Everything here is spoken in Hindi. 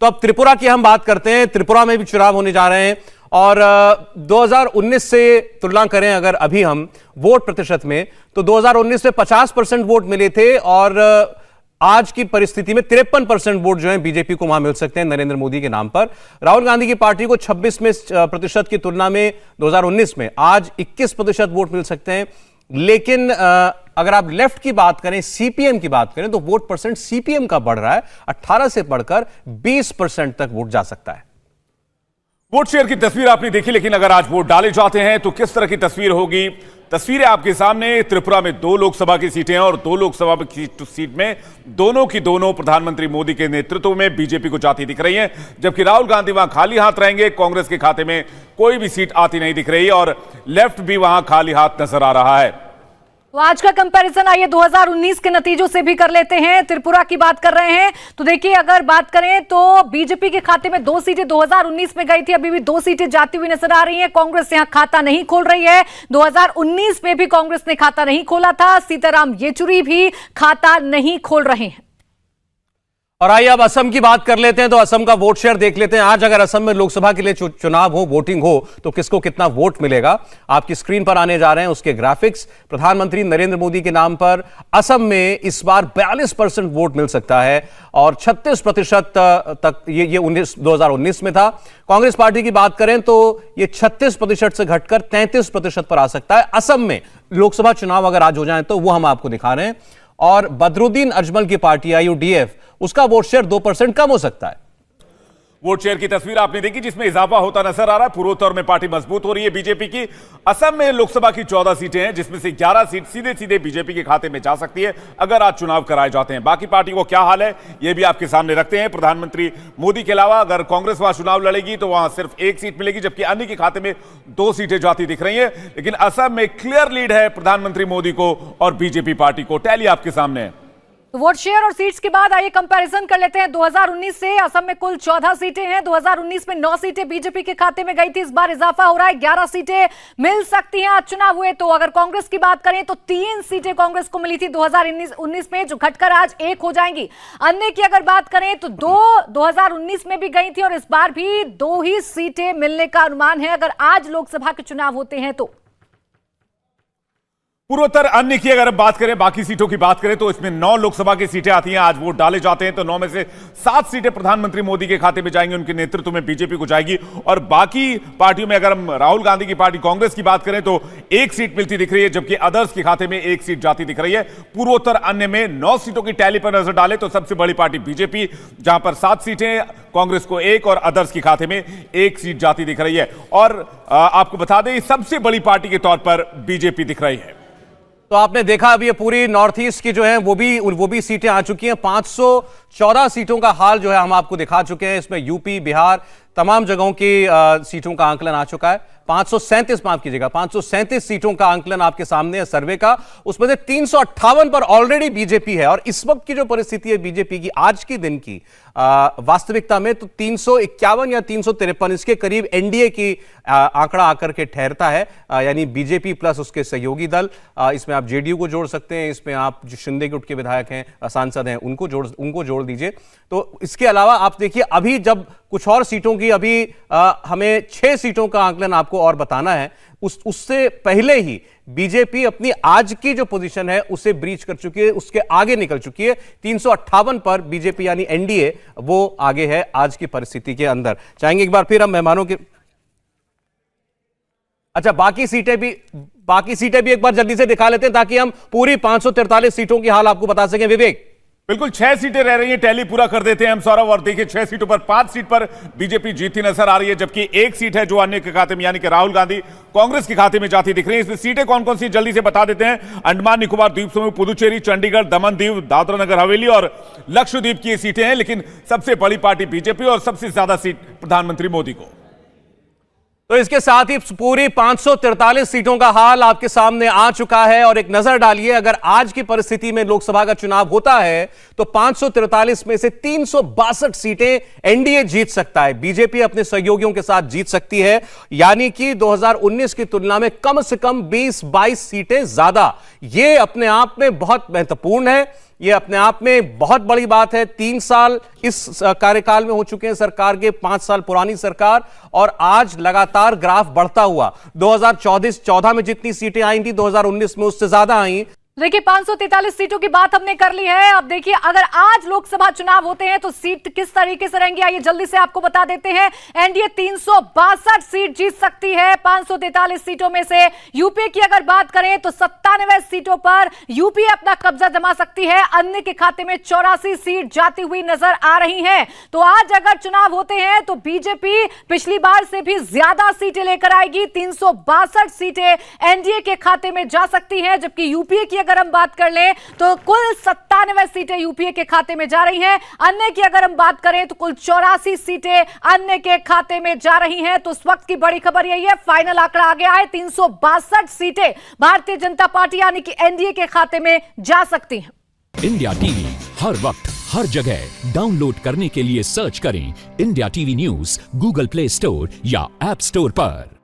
तो अब त्रिपुरा की हम बात करते हैं। त्रिपुरा में भी चुनाव होने जा रहे हैं और 2019 से तुलना करें अगर अभी हम वोट प्रतिशत में, तो 2019 में 50% वोट मिले थे और आज की परिस्थिति में 53% वोट जो है बीजेपी को वहां मिल सकते हैं नरेंद्र मोदी के नाम पर। राहुल गांधी की पार्टी को 26% की तुलना में 2019 में आज 21% वोट मिल सकते हैं। लेकिन अगर आप लेफ्ट की बात करें, सीपीएम की बात करें, तो वोट परसेंट सीपीएम का बढ़ रहा है, 18 से बढ़कर 20% तक वोट जा सकता है। वोट शेयर की तस्वीर आपने देखी, लेकिन अगर आज वोट डाले जाते हैं तो किस तरह की तस्वीर होगी? तस्वीरें आपके सामने। त्रिपुरा में 2 लोकसभा की सीटें हैं और 2 लोकसभा की सीट में दोनों की दोनों प्रधानमंत्री मोदी के नेतृत्व में बीजेपी को जाती दिख रही है, जबकि राहुल गांधी वहां खाली हाथ रहेंगे। कांग्रेस के खाते में कोई भी सीट आती नहीं दिख रही और लेफ्ट भी वहां खाली हाथ नजर आ रहा है। तो आज का कंपैरिजन आइए 2019 के नतीजों से भी कर लेते हैं। त्रिपुरा की बात कर रहे हैं तो देखिए, अगर बात करें तो बीजेपी के खाते में 2 सीटें 2019 में गई थी, अभी भी 2 सीटें जाती हुई नजर आ रही हैं। कांग्रेस यहां खाता नहीं खोल रही है। 2019 में भी कांग्रेस ने खाता नहीं खोला था। सीताराम येचुरी भी खाता नहीं खोल रहे हैं। और आइए अब असम की बात कर लेते हैं, तो असम का वोट शेयर देख लेते हैं। आज अगर असम में लोकसभा के लिए चुनाव हो, वोटिंग हो, तो किसको कितना वोट मिलेगा आपकी स्क्रीन पर आने जा रहे हैं उसके ग्राफिक्स। प्रधानमंत्री नरेंद्र मोदी के नाम पर असम में इस बार 42% वोट मिल सकता है और 36% तक ये 2019 में था। कांग्रेस पार्टी की बात करें तो ये 36% से घटकर 33% पर आ सकता है। असम में लोकसभा चुनाव अगर आज हो जाए तो वो हम आपको दिखा रहे हैं। और बदरुद्दीन अजमल की पार्टी आईयूडीएफ, उसका वोट शेयर 2% कम हो सकता है। वोट शेयर की तस्वीर आपने देखी, जिसमें इजाफा होता नजर आ रहा है। पूर्वोत्तर में पार्टी मजबूत हो रही है बीजेपी की। असम में लोकसभा की 14 सीटें हैं, जिसमें से 11 सीट सीधे सीधे बीजेपी के खाते में जा सकती है अगर आज चुनाव कराए जाते हैं। बाकी पार्टी को क्या हाल है यह भी आपके सामने रखते हैं। प्रधानमंत्री मोदी के अलावा अगर कांग्रेस वहां चुनाव लड़ेगी तो वहां सिर्फ 1 सीट मिलेगी, जबकि अन्य के खाते में 2 सीटें जाती दिख रही हैं। लेकिन असम में क्लियर लीड है प्रधानमंत्री मोदी को और बीजेपी पार्टी को। टैली आपके सामने है। तो वोट शेयर और सीट्स के बाद आइए कंपैरिजन कर लेते हैं। 2019 से असम में कुल 14 सीटें हैं। 2019 में 9 सीटें बीजेपी के खाते में गई थी, इस बार इजाफा हो रहा है, 11 सीटें मिल सकती हैं आज चुनाव हुए तो। अगर कांग्रेस की बात करें तो 3 सीटें कांग्रेस को मिली थी 2019 में, जो घटकर आज 1 हो जाएंगी। अन्य की अगर बात करें तो 2 2019 में भी गई थी और इस बार भी 2 ही सीटें मिलने का अनुमान है अगर आज लोकसभा के चुनाव होते हैं तो। पूर्वोत्तर अन्य की अगर बात करें, बाकी सीटों की बात करें तो इसमें 9 लोकसभा की सीटें आती हैं। आज वोट डाले जाते हैं तो 9 में से 7 सीटें प्रधानमंत्री मोदी के खाते में जाएंगी, उनके नेतृत्व में बीजेपी को जाएगी। और बाकी पार्टियों में अगर हम राहुल गांधी की पार्टी कांग्रेस की बात करें तो 1 सीट मिलती दिख रही है, जबकि अदर्स के खाते में 1 सीट जाती दिख रही है। पूर्वोत्तर अन्य में 9 सीटों की टैली पर नजर डाले तो सबसे बड़ी पार्टी बीजेपी, जहां पर 7 सीटें, कांग्रेस को 1 और अदर्स के खाते में 1 सीट जाती दिख रही है। और आपको बता दें सबसे बड़ी पार्टी के तौर पर बीजेपी दिख रही है। तो आपने देखा अभी ये पूरी नॉर्थ ईस्ट की जो है वो भी सीटें आ चुकी हैं। 514 सीटों का हाल जो है हम आपको दिखा चुके हैं। इसमें यूपी, बिहार, तमाम जगहों की सीटों का आंकलन आ चुका है। 537 माफ कीजिएगा, 537 सीटों का आंकलन आपके सामने है सर्वे का। उसमें से 358 पर ऑलरेडी बीजेपी है। और इस वक्त की जो परिस्थिति है बीजेपी की आज के दिन की वास्तविकता में, तो 351 या 353 इसके करीब एनडीए की आंकड़ा आकर के ठहरता है, यानी बीजेपी प्लस उसके सहयोगी दल। इसमें आप जेडीयू को जोड़ सकते हैं, इसमें आप जो शिंदे गुट के विधायक हैं, सांसद हैं, उनको जोड़ दीजिए। तो इसके अलावा आप देखिए अभी जब कुछ और सीटों की अभी हमें 6 सीटों का आंकलन आपको और बताना है, उससे पहले ही बीजेपी अपनी आज की जो पोजीशन है उसे ब्रीच कर चुकी है, उसके आगे निकल चुकी है। 358 पर बीजेपी यानी एनडीए वो आगे है आज की परिस्थिति के अंदर। चाहेंगे एक बार फिर हम मेहमानों के, अच्छा बाकी सीटें भी एक बार जल्दी से दिखा लेते हैं ताकि हम पूरी 543 सीटों की हाल आपको बता सकें। विवेक, बिल्कुल 6 सीटें रह रही हैं, टैली पूरा कर देते हैं हम सौरभ। और देखिए 6 सीटों पर 5 सीट पर बीजेपी जीतती नजर आ रही है, जबकि 1 सीट है जो अन्य के खाते में यानी कि राहुल गांधी कांग्रेस के खाते में जाती दिख रही है। इसमें सीटें कौन कौन सी जल्दी से बता देते हैं। अंडमान निकोबार द्वीप समूह, पुदुचेरी, चंडीगढ़, दमन दीव, दादरा नगर हवेली और लक्षद्वीप की ये सीटें हैं। लेकिन सबसे बड़ी पार्टी बीजेपी और सबसे ज्यादा सीट प्रधानमंत्री मोदी को। तो इसके साथ ही पूरी 543 सीटों का हाल आपके सामने आ चुका है। और एक नजर डालिए, अगर आज की परिस्थिति में लोकसभा का चुनाव होता है तो 543 में से 362 सीटें एनडीए जीत सकता है, बीजेपी अपने सहयोगियों के साथ जीत सकती है, यानी कि 2019 की तुलना में कम से कम 20-22 सीटें ज्यादा। यह अपने आप में बहुत महत्वपूर्ण है ये अपने आप में बहुत बड़ी बात है। 3 साल इस कार्यकाल में हो चुके हैं सरकार के, 5 साल पुरानी सरकार, और आज लगातार ग्राफ बढ़ता हुआ। 2014 में जितनी सीटें आई थी 2019 में उससे ज्यादा आई। देखिए 543 सीटों की बात हमने कर ली है। अब देखिए अगर आज लोकसभा चुनाव होते हैं तो सीट किस तरीके से रहेंगी, आइए जल्दी से आपको बता देते हैं। एनडीए 362 सीट जीत सकती है 543 सीटों में से। यूपी की अगर बात करें तो 97 सीटों पर यूपी अपना कब्जा जमा सकती है। अन्य के खाते में 84 सीट जाती हुई नजर आ रही है। तो आज अगर चुनाव होते हैं तो बीजेपी पिछली बार से भी ज्यादा सीटें लेकर आएगी। 362 सीटें एनडीए के खाते में जा सकती हैं, जबकि यूपीए की अगर हम बात कर लें तो कुल 97 सीटें यूपीए के खाते में जा रही हैं। अन्य की अगर हम बात करें तो कुल 84 सीटें अन्य के खाते में जा रही हैं। तो इस वक्त की बड़ी खबर यही है, फाइनल आंकड़ा आ गया है, 362 सीटें भारतीय जनता पार्टी यानी कि एनडीए के खाते में जा सकती हैं। इंडिया टीवी हर वक्त हर जगह डाउनलोड करने के लिए सर्च करें India TV news Google play store या ऐप स्टोर पर।